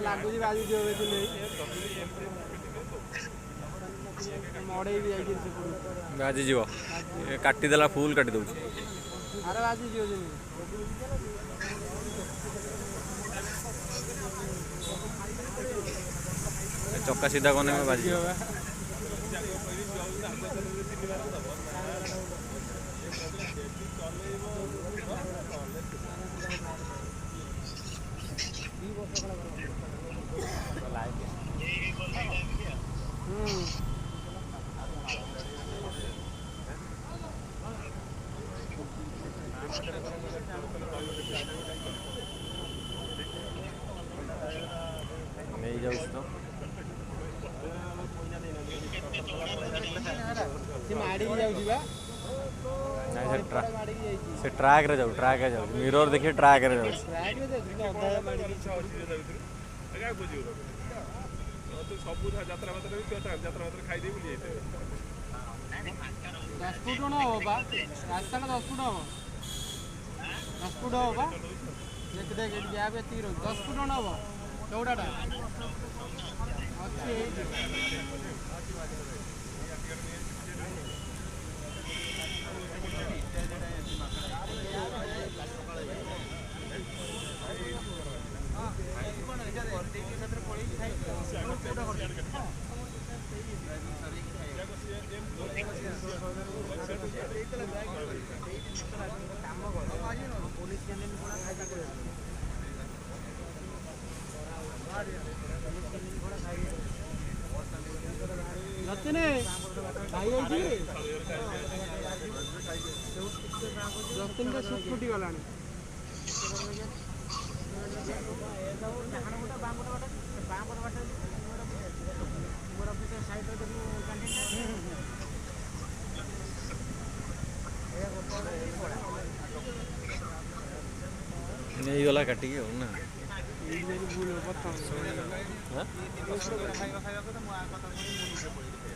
लगुच बाजी जो मड़े भी बाजी जीव काटिदेला फुल काटी दौर अरे बाजी जीव चक्का सीधा करने में बाजी नहीं जाऊँ तो से ट्रैक रे जाऊ मिरर देखिए ट्रैक रे जाऊ सब यात्रा खाई 10 फुट हम रास्ता का 10 फुट हम 10 फुट हम देख देख गैप ये 10 फुट हम चौड़ाटा अच्छे जतिन का सुट फुटी गला नहीं गला काटिकी हो ना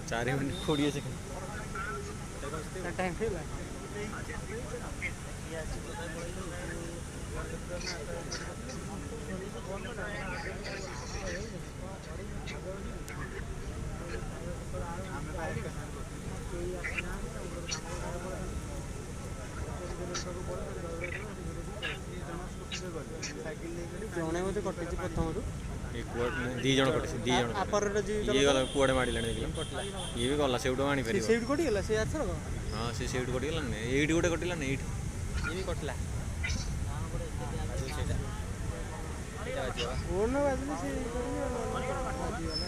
4 मिनट 20 सेकंड टाइम जने मते कटि प्रथम रु दी जन कटि दी जन अपर ये गला कुआडे माडिला ये भी गला सेउडो आनी फेरि सेउड कटि गेला से यार सर हां से सेउड कटि गेला ने एडी गोटे कटिला ने एडी ये भी कटला ओन बाजले से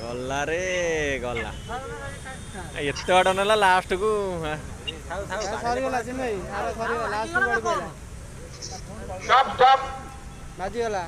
गला रे गला एते बाट नला लास्ट को सॉरी गला से नहीं अरे सॉरी लास्ट को बाजी गला